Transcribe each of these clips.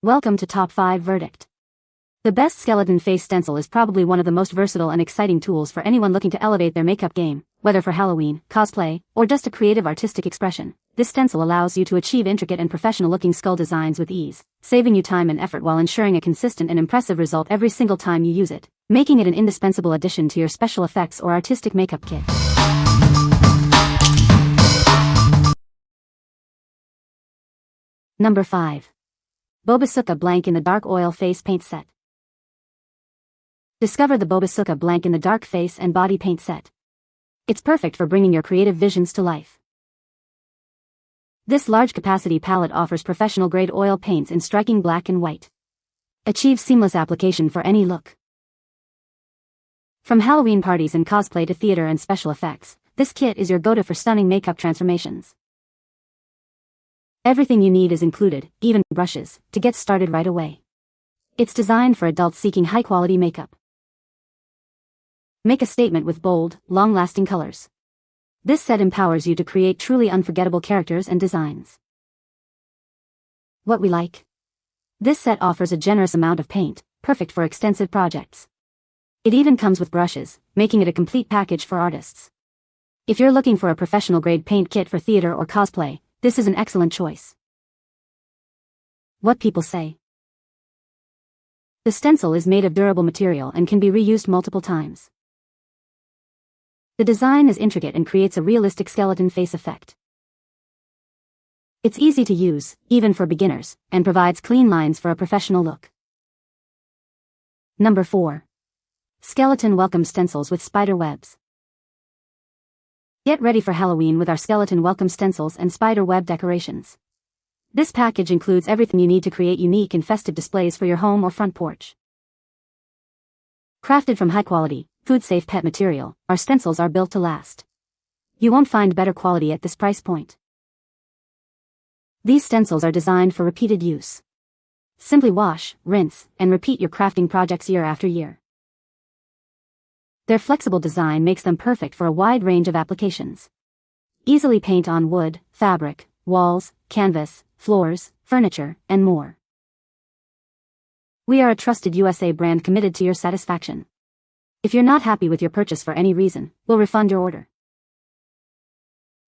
Welcome to Top 5 Verdict. The best skeleton face stencil is probably one of the most versatile and exciting tools for anyone looking to elevate their makeup game, whether for Halloween, cosplay, or just a creative artistic expression. This stencil allows you to achieve intricate and professional-looking skull designs with ease, saving you time and effort while ensuring a consistent and impressive result every single time you use it, making it an indispensable addition to your special effects or artistic makeup kit. Number 5. BOBISUKA Blank in the Dark Oil Face Paint Set. Discover the BOBISUKA Blank in the Dark Face and Body Paint Set. It's perfect for bringing your creative visions to life. This large-capacity palette offers professional-grade oil paints in striking black and white. Achieve seamless application for any look. From Halloween parties and cosplay to theater and special effects, this kit is your go-to for stunning makeup transformations. Everything you need is included, even brushes, to get started right away. It's designed for adults seeking high-quality makeup. Make a statement with bold, long-lasting colors. This set empowers you to create truly unforgettable characters and designs. What we like. This set offers a generous amount of paint, perfect for extensive projects. It even comes with brushes, making it a complete package for artists. If you're looking for a professional-grade paint kit for theater or cosplay, this is an excellent choice. What people say. The stencil is made of durable material and can be reused multiple times. The design is intricate and creates a realistic skeleton face effect. It's easy to use, even for beginners, and provides clean lines for a professional look. Number 4. Skeleton Welcome Stencils with Spider Webs. Get ready for Halloween with our skeleton welcome stencils and spider web decorations. This package includes everything you need to create unique and festive displays for your home or front porch. Crafted from high-quality, food-safe pet material, our stencils are built to last. You won't find better quality at this price point. These stencils are designed for repeated use. Simply wash, rinse, and repeat your crafting projects year after year. Their flexible design makes them perfect for a wide range of applications. Easily paint on wood, fabric, walls, canvas, floors, furniture, and more. We are a trusted USA brand committed to your satisfaction. If you're not happy with your purchase for any reason, we'll refund your order.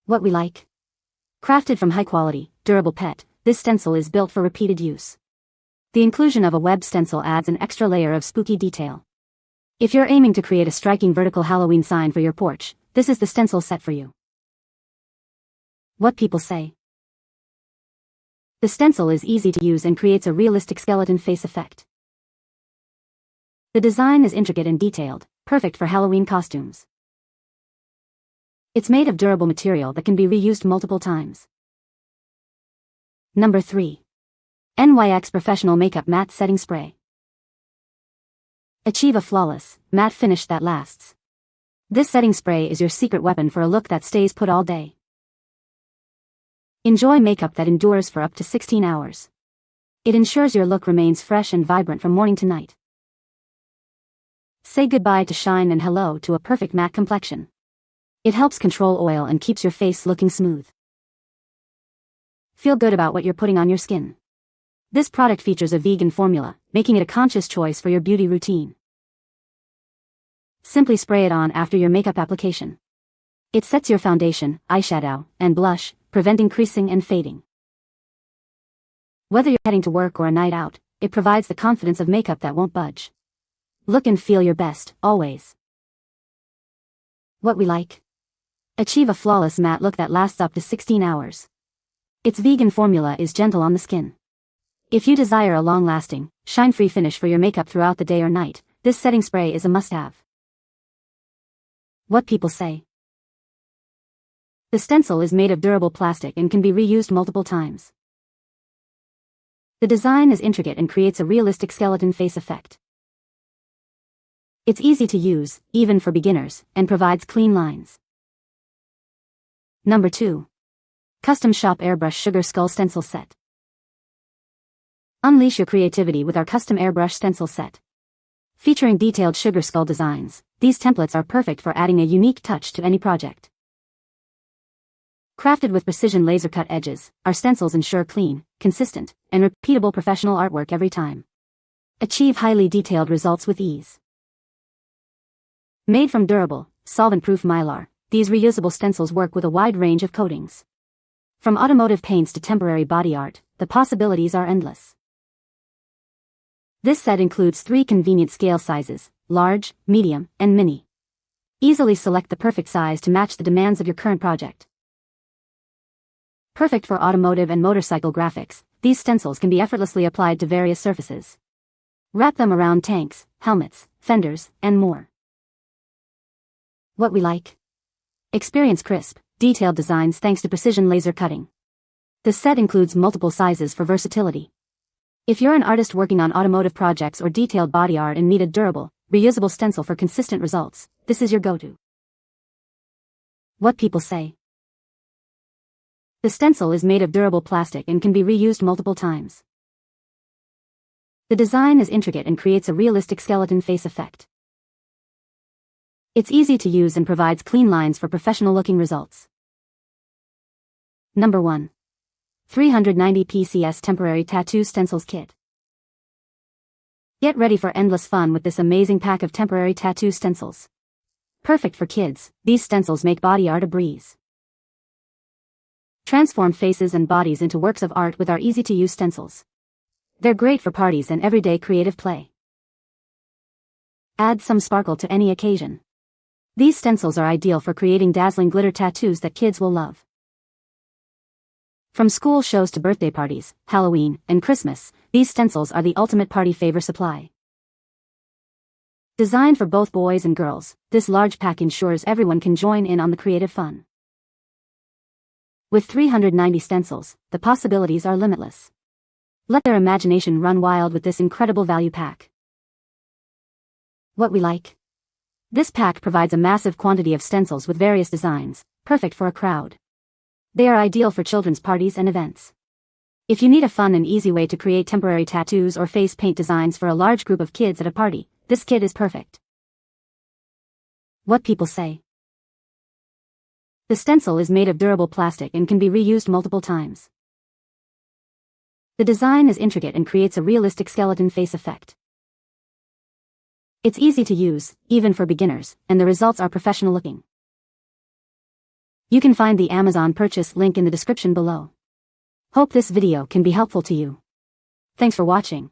What we like. Crafted from high-quality, durable PET, this stencil is built for repeated use. The inclusion of a web stencil adds an extra layer of spooky detail. If you're aiming to create a striking vertical Halloween sign for your porch, this is the stencil set for you. What people say. The stencil is easy to use and creates a realistic skeleton face effect. The design is intricate and detailed, perfect for Halloween costumes. It's made of durable material that can be reused multiple times. Number 3. NYX Professional Makeup Matte Setting Spray. Achieve a flawless, matte finish that lasts. This setting spray is your secret weapon for a look that stays put all day. Enjoy makeup that endures for up to 16 hours. It ensures your look remains fresh and vibrant from morning to night. Say goodbye to shine and hello to a perfect matte complexion. It helps control oil and keeps your face looking smooth. Feel good about what you're putting on your skin. This product features a vegan formula, making it a conscious choice for your beauty routine. Simply spray it on after your makeup application. It sets your foundation, eyeshadow, and blush, preventing creasing and fading. Whether you're heading to work or a night out, it provides the confidence of makeup that won't budge. Look and feel your best, always. What we like. Achieve a flawless matte look that lasts up to 16 hours. Its vegan formula is gentle on the skin. If you desire a long-lasting, shine-free finish for your makeup throughout the day or night, this setting spray is a must-have. What people say. The stencil is made of durable plastic and can be reused multiple times. The design is intricate and creates a realistic skeleton face effect. It's easy to use, even for beginners, and provides clean lines. Number 2. Custom Shop Airbrush Sugar Skull Stencil Set. Unleash your creativity with our custom airbrush stencil set. Featuring detailed sugar skull designs, these templates are perfect for adding a unique touch to any project. Crafted with precision laser-cut edges, our stencils ensure clean, consistent, and repeatable professional artwork every time. Achieve highly detailed results with ease. Made from durable, solvent-proof mylar, these reusable stencils work with a wide range of coatings. From automotive paints to temporary body art, the possibilities are endless. This set includes 3 convenient scale sizes: large, medium, and mini. Easily select the perfect size to match the demands of your current project. Perfect for automotive and motorcycle graphics, these stencils can be effortlessly applied to various surfaces. Wrap them around tanks, helmets, fenders, and more. What we like? Experience crisp, detailed designs thanks to precision laser cutting. The set includes multiple sizes for versatility. If you're an artist working on automotive projects or detailed body art and need a durable, reusable stencil for consistent results, this is your go-to. What people say. The stencil is made of durable plastic and can be reused multiple times. The design is intricate and creates a realistic skeleton face effect. It's easy to use and provides clean lines for professional-looking results. Number 1. 390 PCS Temporary Tattoo Stencils Kit. Get ready for endless fun with this amazing pack of temporary tattoo stencils. Perfect for kids, these stencils make body art a breeze. Transform faces and bodies into works of art with our easy-to-use stencils. They're great for parties and everyday creative play. Add some sparkle to any occasion. These stencils are ideal for creating dazzling glitter tattoos that kids will love. From school shows to birthday parties, Halloween, and Christmas, these stencils are the ultimate party favor supply. Designed for both boys and girls, this large pack ensures everyone can join in on the creative fun. With 390 stencils, the possibilities are limitless. Let their imagination run wild with this incredible value pack. What we like? This pack provides a massive quantity of stencils with various designs, perfect for a crowd. They are ideal for children's parties and events. If you need a fun and easy way to create temporary tattoos or face paint designs for a large group of kids at a party, this kit is perfect. What people say. The stencil is made of durable plastic and can be reused multiple times. The design is intricate and creates a realistic skeleton face effect. It's easy to use, even for beginners, and the results are professional looking. You can find the Amazon purchase link in the description below. Hope this video can be helpful to you. Thanks for watching.